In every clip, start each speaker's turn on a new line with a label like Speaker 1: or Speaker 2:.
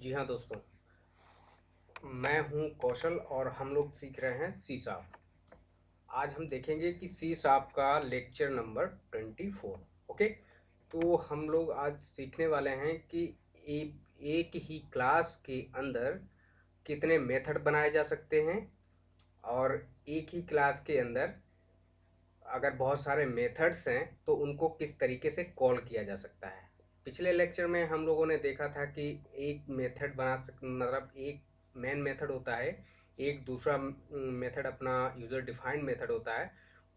Speaker 1: जी हाँ दोस्तों, मैं हूँ कौशल और हम लोग सीख रहे हैं सी शार्प। आज हम देखेंगे कि सी शार्प का लेक्चर नंबर 24। ओके, तो हम लोग आज सीखने वाले हैं कि एक ही क्लास के अंदर कितने मेथड बनाए जा सकते हैं और एक ही क्लास के अंदर अगर बहुत सारे मेथड्स हैं तो उनको किस तरीके से कॉल किया जा सकता है। पिछले लेक्चर में हम लोगों ने देखा था कि एक मेथड मतलब एक मेन मेथड होता है, एक दूसरा मेथड अपना यूज़र डिफाइंड मेथड होता है।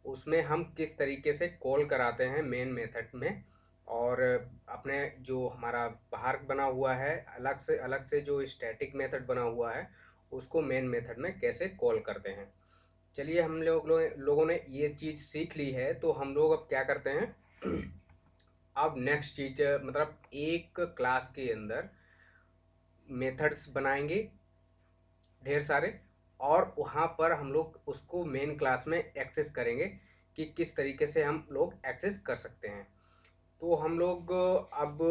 Speaker 1: उसमें हम किस तरीके से कॉल कराते हैं मेन मेथड में, और अपने जो हमारा बाहर बना हुआ है अलग से जो स्टैटिक मेथड बना हुआ है उसको मेन मेथड में कैसे कॉल करते हैं। चलिए, हम लोगों ने ये चीज़ सीख ली है, तो हम लोग अब क्या करते हैं अब नेक्स्ट चीज मतलब एक क्लास के अंदर मेथड्स बनाएंगे ढेर सारे, और वहाँ पर हम लोग उसको मेन क्लास में एक्सेस करेंगे कि किस तरीके से हम लोग एक्सेस कर सकते हैं। तो हम लोग अब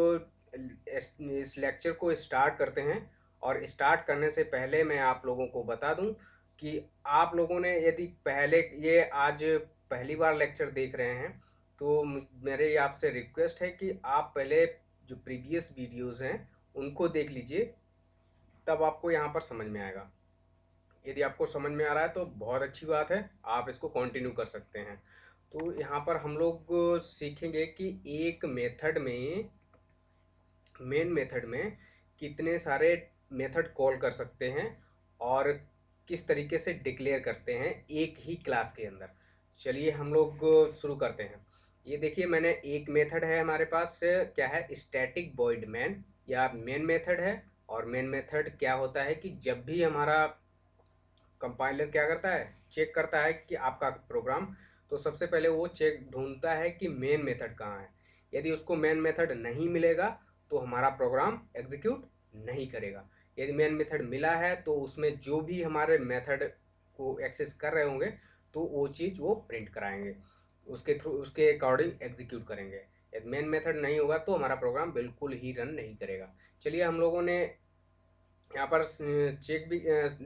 Speaker 1: इस लेक्चर को स्टार्ट करते हैं, और स्टार्ट करने से पहले मैं आप लोगों को बता दूं कि आप लोगों ने यदि पहले ये आज पहली बार लेक्चर देख रहे हैं तो मेरे आपसे रिक्वेस्ट है कि आप पहले जो प्रीवियस वीडियोस हैं उनको देख लीजिए, तब आपको यहाँ पर समझ में आएगा। यदि आपको समझ में आ रहा है तो बहुत अच्छी बात है, आप इसको कंटिन्यू कर सकते हैं। तो यहाँ पर हम लोग सीखेंगे कि एक मेथड में मेन मेथड में कितने सारे मेथड कॉल कर सकते हैं और किस तरीके से डिक्लेयर करते हैं एक ही क्लास के अंदर। चलिए हम लोग शुरू करते हैं। ये देखिए, मैंने एक मेथड है हमारे पास, क्या है, स्टैटिक वॉइड मैन या मेन मेथड है। और मेन मेथड क्या होता है कि जब भी हमारा कंपाइलर क्या करता है, चेक करता है कि आपका प्रोग्राम, तो सबसे पहले वो चेक ढूंढता है कि मेन मेथड कहाँ है। यदि उसको मेन मेथड नहीं मिलेगा तो हमारा प्रोग्राम एग्जीक्यूट नहीं करेगा। यदि मेन मेथड मिला है तो उसमें जो भी हमारे मेथड को एक्सेस कर रहे होंगे तो वो चीज़ वो प्रिंट कराएंगे, उसके थ्रू उसके अकॉर्डिंग एग्जीक्यूट करेंगे। यदि मेन मेथड नहीं होगा तो हमारा प्रोग्राम बिल्कुल ही रन नहीं करेगा। चलिए, हम लोगों ने यहाँ पर चेक भी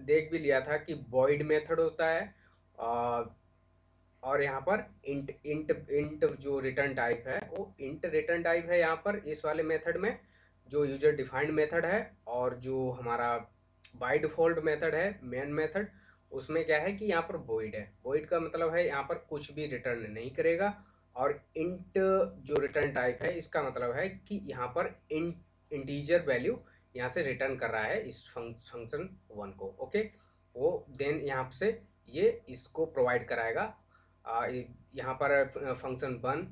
Speaker 1: देख भी लिया था कि void मेथड होता है, अ, और यहाँ पर इंट इंट इंट जो रिटर्न टाइप है वो इंट रिटर्न टाइप है यहाँ पर इस वाले मेथड में, जो यूजर डिफाइंड मेथड है। और जो हमारा बाय डिफॉल्ट मेथड है मेन मेथड, उसमें क्या है कि यहाँ पर void है। void का मतलब है यहाँ पर कुछ भी रिटर्न नहीं करेगा। और इंट जो रिटर्न टाइप है इसका मतलब है कि यहाँ पर इंटीजर वैल्यू यहाँ से रिटर्न कर रहा है इस फंक्शन वन को। ओके, वो देन यहाँ से ये इसको प्रोवाइड कराएगा। यहाँ पर फंक्शन वन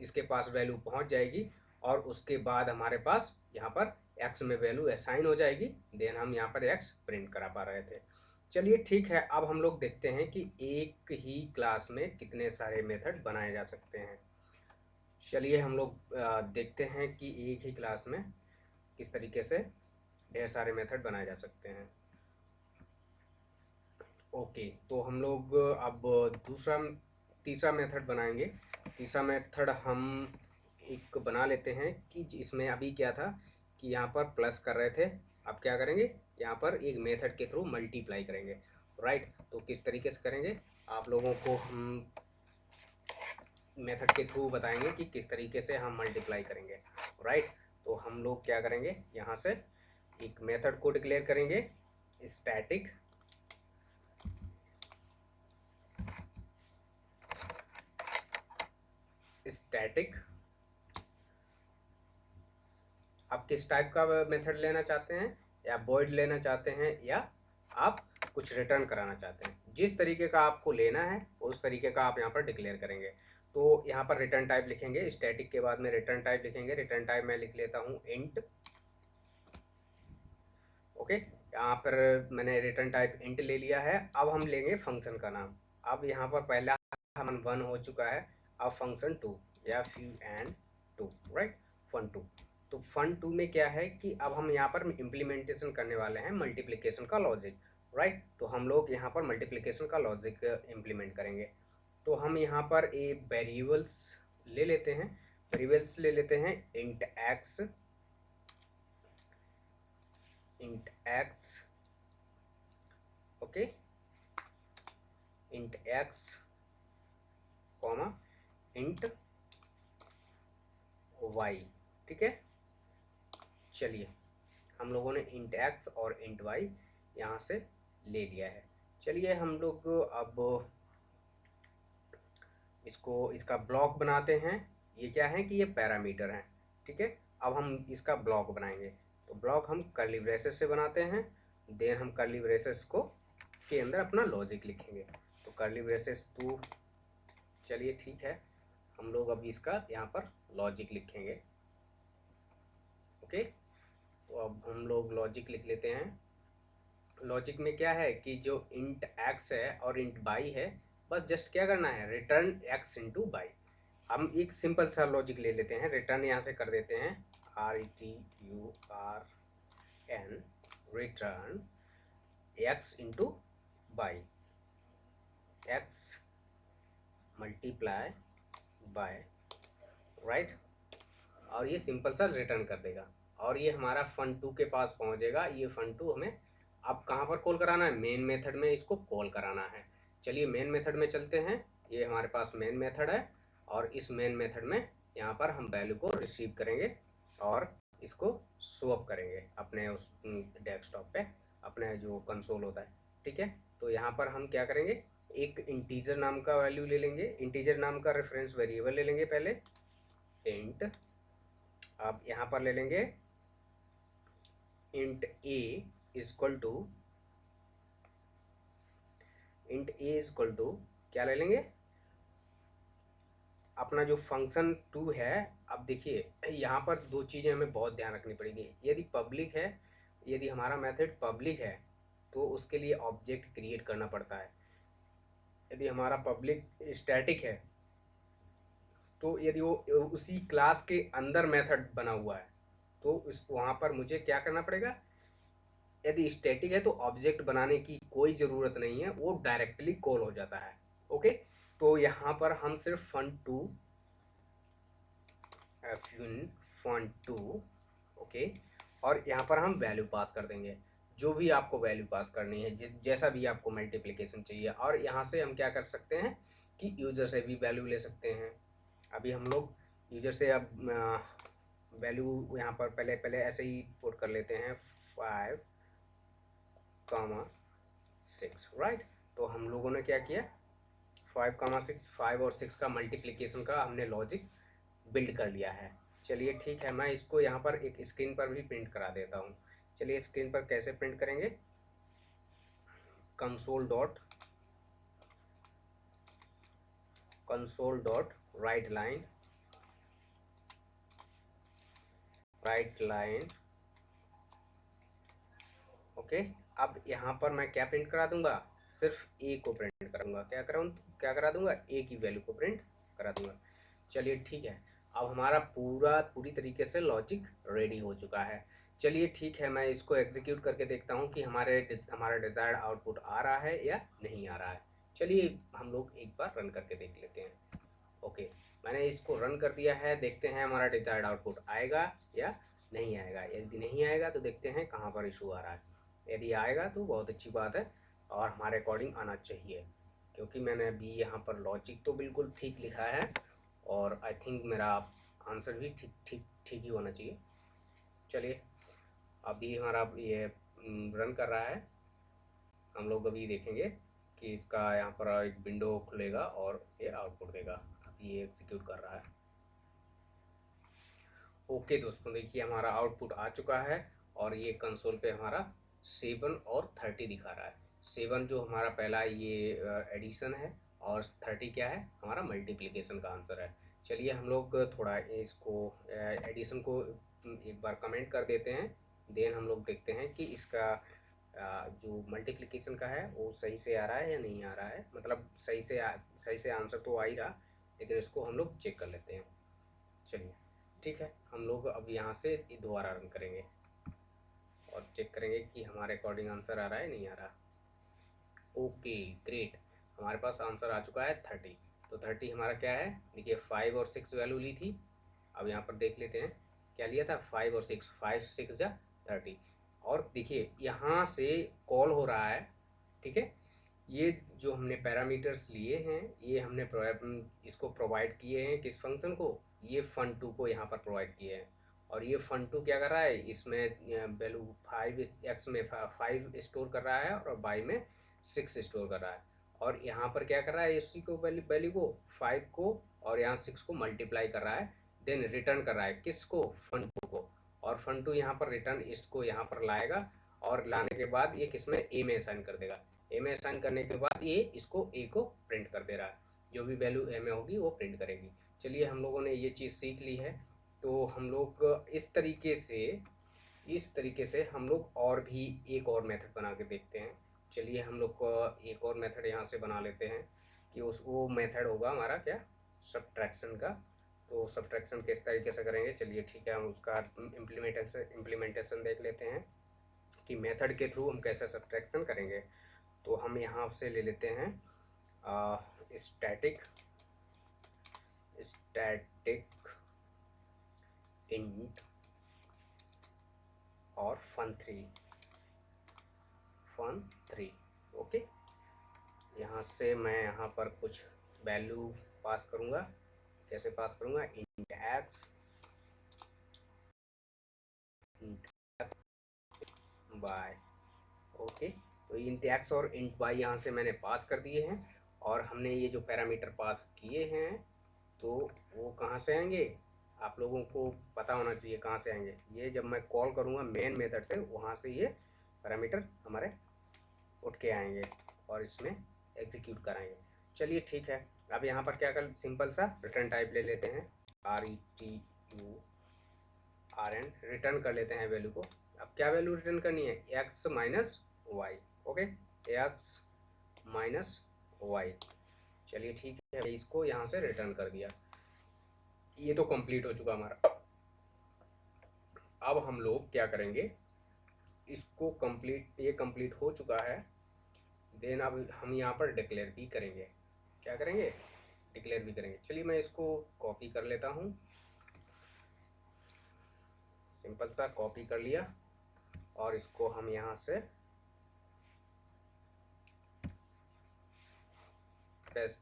Speaker 1: इसके पास वैल्यू पहुँच जाएगी, और उसके बाद हमारे पास यहाँ पर एक्स में वैल्यू असाइन हो जाएगी। देन हम यहाँ पर एक्स प्रिंट करा पा रहे थे। चलिए ठीक है, अब हम लोग देखते हैं कि एक ही क्लास में कितने सारे मेथड बनाए जा सकते हैं। चलिए हम लोग देखते हैं कि एक ही क्लास में किस तरीके से ढेर सारे मेथड बनाए जा सकते हैं। ओके, तो हम लोग अब तीसरा मेथड बनाएंगे। तीसरा मेथड हम एक बना लेते हैं कि इसमें अभी क्या था कि यहाँ पर प्लस कर रहे थे, अब क्या करेंगे, यहाँ पर एक मेथड के थ्रू मल्टीप्लाई करेंगे। राइट, तो किस तरीके से करेंगे आप लोगों को हम मेथड के थ्रू बताएंगे कि किस तरीके से हम मल्टीप्लाई करेंगे। राइट, तो हम लोग क्या करेंगे, यहाँ से एक मेथड को डिक्लेयर करेंगे, स्टैटिक स्टैटिक आप किस टाइप का मेथड लेना चाहते हैं, या void लेना चाहते हैं, या आप कुछ रिटर्न कराना चाहते हैं, जिस तरीके का आपको लेना है उस तरीके का आप यहाँ पर डिक्लेयर करेंगे। तो यहाँ पर रिटर्न टाइप लिखेंगे, स्टैटिक के बाद में रिटर्न टाइप लिखेंगे। रिटर्न टाइप मैं लिख लेता हूँ इंट। ओके, यहाँ पर मैंने रिटर्न टाइप इंट ले लिया है। अब हम लेंगे फंक्शन का नाम। अब यहाँ पर पहला हम वन हो चुका है, अब फंक्शन टू या few and two, right, fun two. तो फन टू में क्या है कि अब हम यहाँ पर इम्प्लीमेंटेशन करने वाले हैं मल्टीप्लिकेशन का लॉजिक। राइट, तो हम लोग यहाँ पर मल्टीप्लिकेशन का लॉजिक इम्प्लीमेंट करेंगे। तो हम यहाँ पर एक वेरिएबल्स ले लेते हैं, int x int x, okay, int x comma int y, ठीक है। चलिए हम लोगों ने इंट एक्स और इंट वाई यहाँ से ले लिया है। चलिए हम लोग अब इसको इसका ब्लॉक बनाते हैं। ये क्या है कि ये पैरामीटर हैं, ठीक है। अब हम इसका ब्लॉक बनाएंगे, तो ब्लॉक हम कर्ली ब्रेसेस से बनाते हैं। देन हम कर्ली ब्रेसेस को के अंदर अपना लॉजिक लिखेंगे। तो कर्ली ब्रेसेस टू, चलिए ठीक है, हम लोग अब इसका यहाँ पर लॉजिक लिखेंगे, ओके। तो अब हम लोग लॉजिक लिख लेते हैं। लॉजिक में क्या है कि जो इंट एक्स है और इंट बाई है, बस जस्ट क्या करना है, रिटर्न एक्स इंटू बाई। हम एक सिंपल सा लॉजिक ले लेते हैं, रिटर्न यहाँ से कर देते हैं RETURN, return x into by, x multiply by, right. और ये सिंपल सा रिटर्न कर देगा और ये हमारा fun2 के पास पहुंचेगा। ये fun2 हमें अब कहाँ पर कॉल कराना है, मेन मेथड में इसको कॉल कराना है। चलिए मेन मेथड में चलते हैं। ये हमारे पास मेन मेथड है और इस मेन मेथड में यहाँ पर हम वैल्यू को रिसीव करेंगे और इसको स्वैप करेंगे अपने उस डेस्कटॉप पे, अपने जो कंसोल होता है, ठीक है। तो यहाँ पर हम क्या करेंगे, एक इंटीजर नाम का वैल्यू ले लेंगे, इंटीजर नाम का रेफरेंस वेरिएबल ले लेंगे पहले, इंट। अब यहाँ पर ले लेंगे int a equal to, int a equal to क्या ले लेंगे, अपना जो फंक्शन 2 है। अब देखिए यहाँ पर दो चीज़ें हमें बहुत ध्यान रखनी पड़ेगी। यदि पब्लिक है, यदि हमारा मेथड पब्लिक है तो उसके लिए ऑब्जेक्ट क्रिएट करना पड़ता है। यदि हमारा पब्लिक स्टैटिक है तो यदि वो उसी क्लास के अंदर मेथड बना हुआ है तो उस वहाँ पर मुझे क्या करना पड़ेगा। यदि स्टैटिक है तो ऑब्जेक्ट बनाने की कोई ज़रूरत नहीं है, वो डायरेक्टली कॉल हो जाता है, ओके। तो यहाँ पर हम सिर्फ fun2 ओके, और यहाँ पर हम वैल्यू पास कर देंगे, जो भी आपको वैल्यू पास करनी है, जैसा भी आपको मल्टीप्लिकेशन चाहिए। और यहाँ से हम क्या कर सकते हैं कि यूज़र से भी वैल्यू ले सकते हैं। अभी हम लोग यूज़र से अब वैल्यू यहाँ पर पहले ऐसे ही पुट कर लेते हैं 5,6, राइट। तो हम लोगों ने क्या किया, 5,6, 5 और 6 का मल्टीप्लिकेशन का हमने लॉजिक बिल्ड कर लिया है। चलिए ठीक है, मैं इसको यहाँ पर एक स्क्रीन पर भी प्रिंट करा देता हूँ। चलिए स्क्रीन पर कैसे प्रिंट करेंगे, console dot right line, okay. अब यहाँ पर मैं क्या प्रिंट करा दूंगा, सिर्फ ए को प्रिंट करूँगा, क्या करा दूंगा, ए की वैल्यू को प्रिंट करा दूंगा। चलिए ठीक है, अब हमारा पूरी तरीके से लॉजिक रेडी हो चुका है। चलिए ठीक है, मैं इसको एग्जीक्यूट करके देखता हूँ कि हमारा डिज़ायर्ड आउटपुट आ रहा है या नहीं आ रहा है। चलिए हम लोग एक बार रन करके देख लेते हैं। ओके, मैंने इसको रन कर दिया है, देखते हैं हमारा डिज़ायर्ड आउटपुट आएगा या नहीं आएगा। यदि नहीं आएगा तो देखते हैं कहाँ पर इशू आ रहा है। यदि आएगा तो बहुत अच्छी बात है और हमारे अकॉर्डिंग आना चाहिए, क्योंकि मैंने अभी यहाँ पर लॉजिक तो बिल्कुल ठीक लिखा है और आई थिंक मेरा आंसर भी ठीक ही होना चाहिए। चलिए अभी हमारा ये रन कर रहा है। हम लोग अभी देखेंगे कि इसका यहाँ पर एक विंडो खुलेगा और ये आउटपुट देगा। अभी ये एग्जीक्यूट कर रहा है। ओके दोस्तों, देखिए हमारा आउटपुट आ चुका है और ये कंसोल पे हमारा 7 और 30 दिखा रहा है। 7 जो हमारा पहला ये एडिशन है और 30 क्या है, हमारा मल्टीप्लिकेशन का आंसर है। चलिए हम लोग थोड़ा इसको एडिशन को एक बार कमेंट कर देते हैं। देन हम लोग देखते हैं कि इसका जो मल्टीप्लिकेशन का है वो सही से आ रहा है या नहीं आ रहा है। मतलब सही से आंसर तो आ ही रहा, लेकिन इसको हम लोग चेक कर लेते हैं। चलिए ठीक है, हम लोग अब यहाँ से दोबारा रन करेंगे और चेक करेंगे कि हमारे अकॉर्डिंग आंसर आ रहा है नहीं आ रहा। ओके ग्रेट, हमारे पास आंसर आ चुका है 30। तो 30 हमारा क्या है, देखिए 5 और 6 वैल्यू ली थी। अब यहाँ पर देख लेते हैं क्या लिया था, 5 और 6, 5 6 जा 30। और देखिए यहाँ से कॉल हो रहा है, ठीक है। ये जो हमने पैरामीटर्स लिए हैं ये हमने इसको प्रोवाइड किए हैं किस फंक्शन को, ये fun2 को यहाँ पर प्रोवाइड किए हैं। और ये fun2 क्या कर रहा है, इसमें वैल्यू 5x में 5 स्टोर कर रहा है और y में 6 स्टोर कर रहा है। और यहाँ पर क्या कर रहा है, इसी को वैल्यू को 5 को और यहाँ 6 को मल्टीप्लाई कर रहा है, देन रिटर्न कर रहा है किसको, fun2 को। और fun2 यहाँ पर रिटर्न इसको यहाँ पर लाएगा और लाने के बाद ये किसमें, ए में असाइन कर देगा। ए में असाइन करने के बाद ये इसको ए को प्रिंट कर दे रहा है, जो भी वैल्यू ए में होगी वो प्रिंट करेगी। चलिए हम लोगों ने ये चीज़ सीख ली है। तो हम लोग इस तरीके से हम लोग और भी एक और मेथड बना के देखते हैं। चलिए हम लोग एक और मेथड यहाँ से बना लेते हैं कि वो मेथड होगा हमारा क्या, सब्ट्रैक्शन का। तो सब्ट्रैक्शन किस तरीके से करेंगे, चलिए ठीक है, हम उसका इम्प्लीमेंटेशन देख लेते हैं कि मेथड के थ्रू हम कैसे सब्ट्रैक्शन करेंगे। तो हम यहाँ से ले लेते हैं स्टैटिक इंट और fun3 ओके। यहाँ से मैं यहाँ पर कुछ वैल्यू पास करूँगा, कैसे पास करूँगा, int x int y okay. तो इंट x और इंट y यहाँ से मैंने पास कर दिए हैं। और हमने ये जो पैरामीटर पास किए हैं तो वो कहाँ से आएंगे, आप लोगों को पता होना चाहिए कहाँ से आएंगे। ये जब मैं कॉल करूँगा मेन मेथड से, वहाँ से ये पैरामीटर हमारे उठ के आएंगे और इसमें एग्जीक्यूट कराएंगे। चलिए ठीक है, अब यहाँ पर क्या कर, सिंपल सा रिटर्न टाइप ले लेते हैं, RETURN रिटर्न कर लेते हैं वैल्यू को। अब क्या वैल्यू रिटर्न करनी है, x minus y, okay, x minus y. चलिए ठीक है, इसको यहाँ से रिटर्न कर दिया। ये तो कंप्लीट हो चुका हमारा। अब हम लोग क्या करेंगे, इसको ये कंप्लीट हो चुका है। देन अब हम यहाँ पर डिक्लेयर भी करेंगे, क्या करेंगे, डिक्लेयर भी करेंगे। चलिए मैं इसको कॉपी कर लेता हूँ, सिंपल सा कॉपी कर लिया और इसको हम यहाँ से पेस्ट,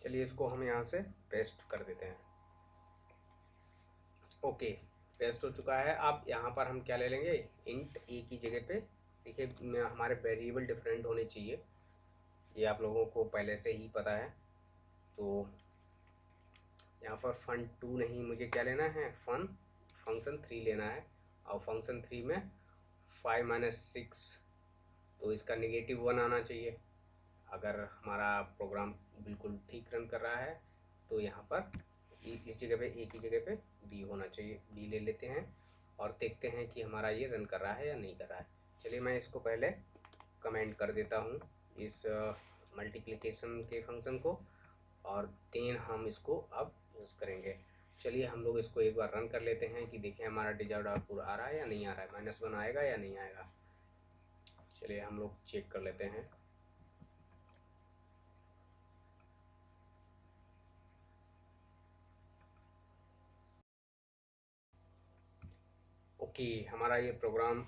Speaker 1: चलिए इसको हम यहाँ से पेस्ट कर देते हैं। ओके, पेस्ट हो चुका है। अब यहाँ पर हम क्या ले लेंगे, इंट ए की जगह पे, देखिए हमारे वेरिएबल डिफरेंट होने चाहिए, ये आप लोगों को पहले से ही पता है। तो यहाँ पर fun2 नहीं, मुझे क्या लेना है, फंक्शन3 लेना है। और फंक्शन3 में 5 माइनस 6, तो इसका -1 आना चाहिए। अगर हमारा प्रोग्राम बिल्कुल ठीक रन कर रहा है तो यहाँ पर इस जगह पे, ए की जगह पे बी होना चाहिए, बी ले लेते हैं और देखते हैं कि हमारा ये रन कर रहा है या नहीं कर रहा है। चलिए मैं इसको पहले कमेंट कर देता हूँ इस मल्टीप्लिकेशन के फंक्शन को, और देन हम इसको अब यूज़ करेंगे। चलिए हम लोग इसको एक बार रन कर लेते हैं कि देखें हमारा डिजायर्ड आउटपुट आ रहा है या नहीं आ रहा है, -1 आएगा या नहीं आएगा। चलिए हम लोग चेक कर लेते हैं। ओके, हमारा ये प्रोग्राम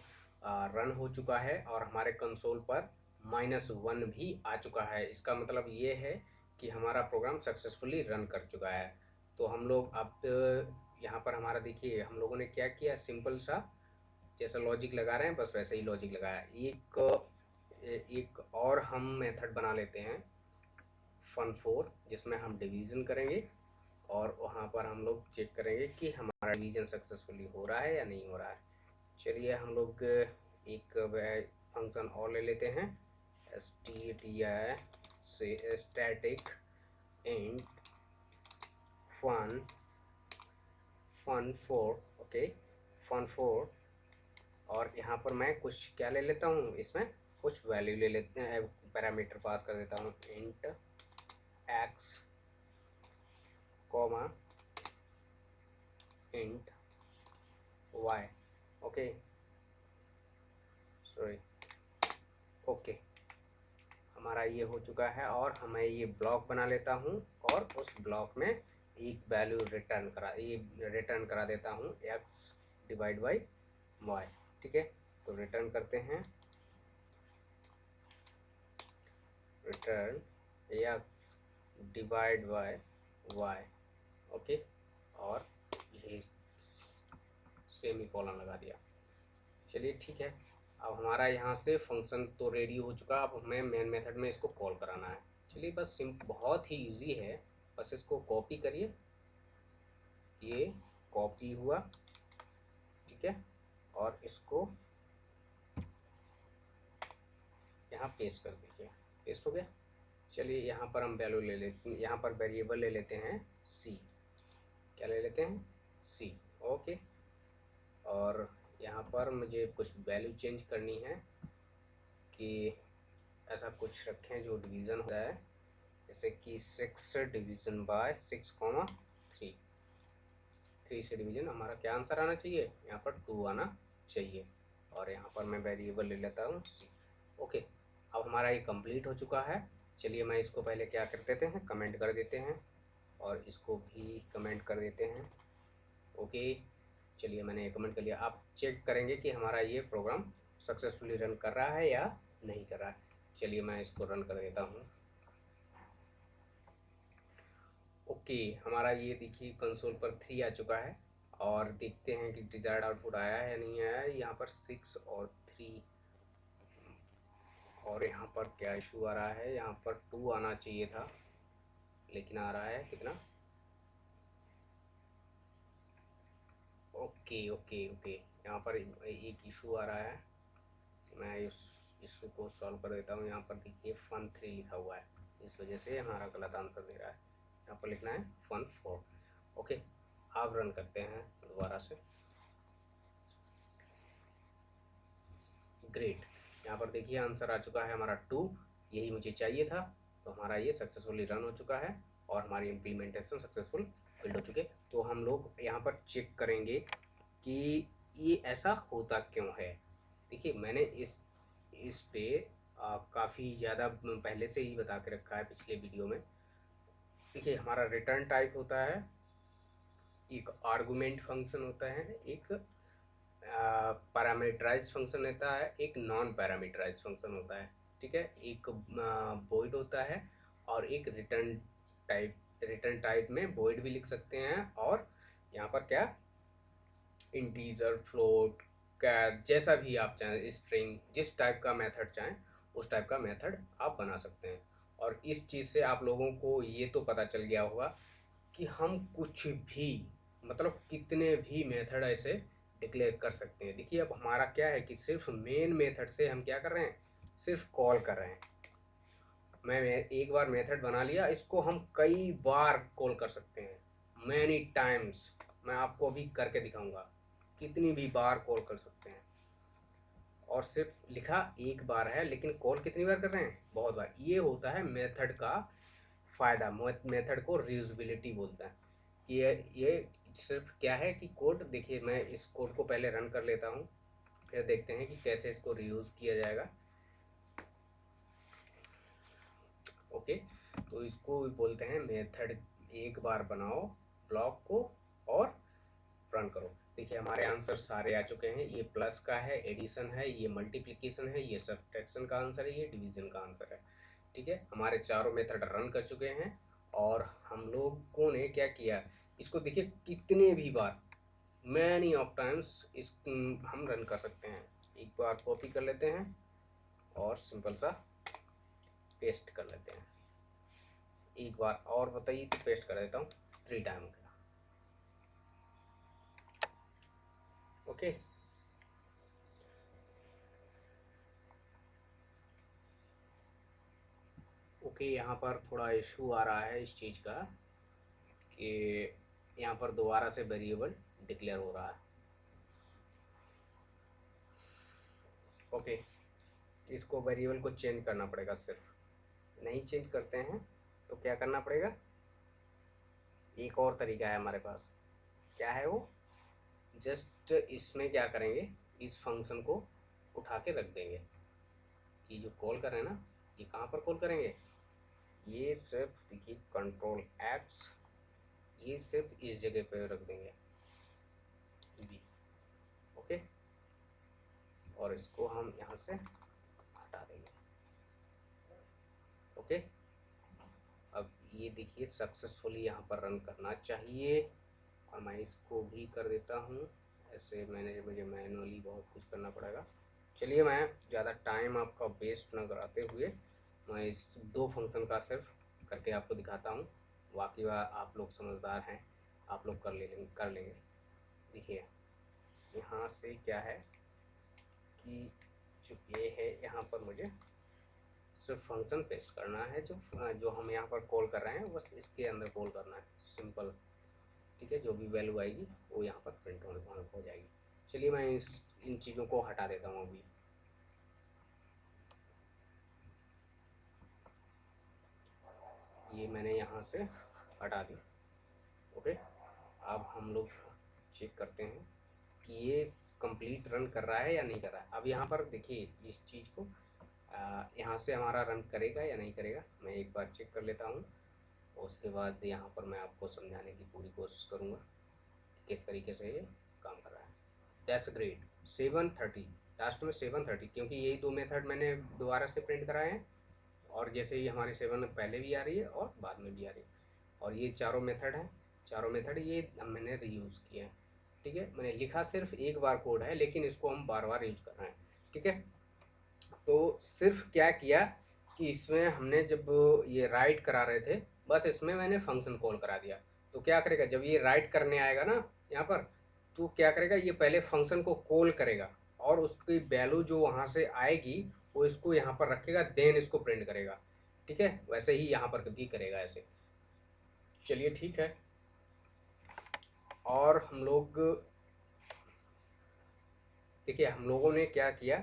Speaker 1: रन हो चुका है और हमारे कंसोल पर -1 भी आ चुका है। इसका मतलब ये है कि हमारा प्रोग्राम सक्सेसफुली रन कर चुका है। तो हम लोग अब यहाँ पर हमारा देखिए हम लोगों ने क्या किया, सिंपल सा जैसा लॉजिक लगा रहे हैं बस वैसे ही लॉजिक लगाया। एक और हम मेथड बना लेते हैं fun4, जिसमें हम डिवीज़न करेंगे और वहाँ पर हम लोग चेक करेंगे कि हमारा डिवीज़न सक्सेसफुली हो रहा है या नहीं हो रहा है। चलिए हम लोग एक फंक्शन और ले लेते हैं, stdi से static int fun4, okay, fun4। और यहाँ पर मैं कुछ क्या ले लेता हूँ, इसमें कुछ वैल्यू ले लेते हैं, पैरामीटर पास कर देता हूँ, int x comma int y, okay, sorry, okay, हमारा ये हो चुका है। और हमें ये ब्लॉक बना लेता हूँ और उस ब्लॉक में एक वैल्यू रिटर्न करा देता हूँ x डिवाइड बाई y। ठीक है, तो रिटर्न करते हैं return x divide by y। Okay, और ये सेमी कॉलन लगा दिया। चलिए ठीक है, अब हमारा यहाँ से फंक्शन तो रेडी हो चुका। अब हमें मेन मेथड में इसको कॉल कराना है। चलिए बस बहुत ही इजी है, बस इसको कॉपी करिए, ये कॉपी हुआ। ठीक है, और इसको यहाँ पेस्ट कर दीजिए, पेस्ट हो गया। चलिए यहाँ पर हम वैल्यू ले लेते हैं, यहाँ पर वेरिएबल ले लेते हैं c। क्या ले लेते हैं? c। ओके, और यहाँ पर मुझे कुछ वैल्यू चेंज करनी है कि ऐसा कुछ रखें जो डिवीज़न होता है, जैसे कि 6 डिवीज़न बाय 6,3। 3 से डिवीज़न हमारा क्या आंसर आना चाहिए? यहाँ पर 2 आना चाहिए। और यहाँ पर मैं वेरिएबल ले लेता हूँ c। ओके, अब हमारा ये कंप्लीट हो चुका है। चलिए मैं इसको पहले क्या कर देते हैं, कमेंट कर देते हैं, और इसको भी कमेंट कर देते हैं। ओके, चलिए मैंने ये कमेंट कर लिया। आप चेक करेंगे कि हमारा ये प्रोग्राम सक्सेसफुली रन कर रहा है या नहीं कर रहा है। चलिए मैं इसको रन कर देता हूँ। ओके, हमारा ये देखिए कंसोल पर 3 आ चुका है, और देखते हैं कि डिजायर्ड आउटपुट आया है या नहीं आया है। यहाँ पर 6 और 3, और यहाँ पर क्या इशू आ रहा है, यहाँ पर 2 आना चाहिए था, लेकिन आ रहा है कितना? ओके ओके ओके, यहाँ पर एक इशू आ रहा है। मैं इस इशू को सॉल्व कर देता हूँ। यहाँ पर देखिए फन 3 लिखा हुआ है, इस वजह से हमारा गलत आंसर दे रहा है। यहाँ पर लिखना है फन 4। ओके, आप रन करते हैं दोबारा से। ग्रेट, यहाँ पर देखिए आंसर आ चुका है हमारा 2, यही मुझे चाहिए था। तो हमारा ये सक्सेसफुली रन हो चुका है, और हमारी इम्प्लीमेंटेशन सक्सेसफुल बिल्ड हो चुके। तो हम लोग यहाँ पर चेक करेंगे कि ये ऐसा होता क्यों है। देखिए मैंने इस पे काफ़ी ज़्यादा पहले से ही बता के रखा है पिछले वीडियो में। देखिए हमारा रिटर्न टाइप होता है, एक आर्गुमेंट फंक्शन होता है, एक पैरामीटराइज फंक्शन होता है, एक नॉन पैरामीटराइज फंक्शन होता है। ठीक है, एक वॉइड होता है, और एक रिटर्न टाइप। रिटर्न टाइप में वॉइड भी लिख सकते हैं, और यहाँ पर क्या, इंटीजर, फ्लोट, कैर, जैसा भी आप चाहें, स्ट्रिंग, जिस टाइप का मेथड चाहें उस टाइप का मेथड आप बना सकते हैं। और इस चीज़ से आप लोगों को ये तो पता चल गया होगा कि हम कुछ भी, मतलब कितने भी मेथड ऐसे डिक्लेयर कर सकते हैं। देखिए अब हमारा क्या है कि सिर्फ मेन मेथड से हम क्या कर रहे हैं, सिर्फ कॉल कर रहे हैं। मैं एक बार मेथड बना लिया, इसको हम कई बार कॉल कर सकते हैं, मैनी टाइम्स। मैं आपको अभी करके दिखाऊंगा कितनी भी बार कॉल कर सकते हैं। और सिर्फ लिखा एक बार है, लेकिन कॉल कितनी बार कर रहे हैं, बहुत बार। ये होता है मेथड का फ़ायदा। मेथड को रीयूजेबिलिटी बोलते हैं। कि ये सिर्फ क्या है कि कोड, देखिए मैं इस कोड को पहले रन कर लेता हूँ, फिर देखते हैं कि कैसे इसको रीयूज़ किया जाएगा। ओके, तो इसको बोलते हैं मेथड। एक बार बनाओ ब्लॉक को और रन करो। देखिए हमारे आंसर सारे आ चुके हैं। ये प्लस का है, एडिशन है, ये मल्टीप्लिकेशन है, ये सब्ट्रैक्शन का आंसर है, ये डिवीजन का आंसर है। ठीक है, हमारे चारों मेथड रन कर चुके हैं, और हम लोगों ने क्या किया, इसको देखिए कितने भी बार, मैनी ऑफ टाइम्स इस हम रन कर सकते हैं। एक बार कॉपी कर लेते हैं और सिंपल सा पेस्ट कर लेते हैं। एक बार और बताइए तो पेस्ट कर देता हूँ 3 टाइम का। ओके, ओके, यहाँ पर थोड़ा इशू आ रहा है इस चीज़ का कि यहाँ पर दोबारा से वेरिएबल डिक्लेयर हो रहा है। ओके, इसको वेरिएबल को चेंज करना पड़ेगा। सिर्फ नहीं चेंज करते हैं तो क्या करना पड़ेगा, एक और तरीका है हमारे पास। क्या है वो, जस्ट इसमें क्या करेंगे, इस फंक्शन को उठा के रख देंगे। ये जो कॉल कर रहे हैं ना, ये कहाँ पर कॉल करेंगे, ये सिर्फ देखिए कंट्रोल एक्स, ये सिर्फ इस जगह पे रख देंगे बी, ओके, और इसको हम यहाँ से हटा देंगे, ओके। अब ये देखिए सक्सेसफुली यहाँ पर रन करना चाहिए, और मैं इसको भी कर देता हूँ ऐसे। मुझे मैनुअली बहुत कुछ करना पड़ेगा। चलिए, मैं ज़्यादा टाइम आपका वेस्ट न कराते हुए मैं इस दो फंक्शन का सिर्फ करके आपको दिखाता हूँ। बाकी आप लोग समझदार हैं, आप लोग कर लेंगे। देखिए यहाँ से क्या है कि जो ये है, यहाँ पर मुझे सिर्फ फंक्शन पेस्ट करना है, जो हम यहाँ पर कॉल कर रहे हैं बस इसके अंदर कॉल करना है, सिंपल, ठीक है। जो भी वैल्यू आएगी वो यहाँ पर प्रिंट हो जाएगी। चलिए मैं इन चीज़ों को हटा देता हूँ अभी। ये मैंने यहाँ से हटा दी, ओके। अब हम लोग चेक करते हैं कि ये कंप्लीट रन कर रहा है या नहीं कर रहा है। अब यहाँ पर देखिए इस चीज़ को यहाँ से हमारा रन करेगा या नहीं करेगा, मैं एक बार चेक कर लेता हूँ। उसके बाद यहाँ पर मैं आपको समझाने की पूरी कोशिश करूँगा किस तरीके से ये काम कर रहा है। That's great. 730 लास्ट में 730, क्योंकि यही दो मेथड मैंने दोबारा से प्रिंट कराए हैं, और जैसे ही हमारे 7 पहले भी आ रही है और बाद में भी आ रही है, और ये चारों मेथड हैं। चारों मेथड ये मैंने रीयूज़ किए हैं, ठीक है। मैंने लिखा सिर्फ एक बार कोड है, लेकिन इसको हम बार बार यूज़ कर रहे हैं, ठीक है। तो सिर्फ क्या किया कि इसमें हमने जब ये राइट करा रहे थे, बस इसमें मैंने फंक्शन कॉल करा दिया। तो क्या करेगा, जब ये राइट करने आएगा ना यहाँ पर, तो क्या करेगा, ये पहले फंक्शन को कॉल करेगा और उसकी वैल्यू जो वहाँ से आएगी वो इसको यहाँ पर रखेगा, देन इसको प्रिंट करेगा, ठीक है। वैसे ही यहाँ पर भी करेगा ऐसे। चलिए ठीक है। और हम लोग देखिए हम लोगों ने क्या किया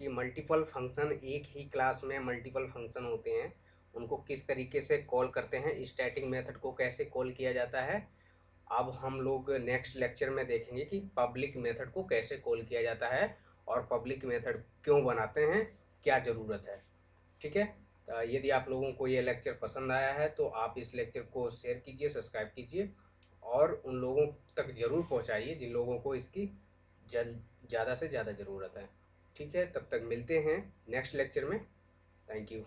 Speaker 1: कि मल्टीपल फंक्शन, एक ही क्लास में मल्टीपल फंक्शन होते हैं, उनको किस तरीके से कॉल करते हैं, स्टैटिक मेथड को कैसे कॉल किया जाता है। अब हम लोग नेक्स्ट लेक्चर में देखेंगे कि पब्लिक मेथड को कैसे कॉल किया जाता है और पब्लिक मेथड क्यों बनाते हैं, क्या ज़रूरत है, ठीक है। यदि आप लोगों को ये लेक्चर पसंद आया है तो आप इस लेक्चर को शेयर कीजिए, सब्सक्राइब कीजिए, और उन लोगों तक ज़रूर पहुंचाइए जिन लोगों को इसकी ज़्यादा से ज़्यादा ज़रूरत है, ठीक है। तब तक मिलते हैं नेक्स्ट लेक्चर में। Thank you.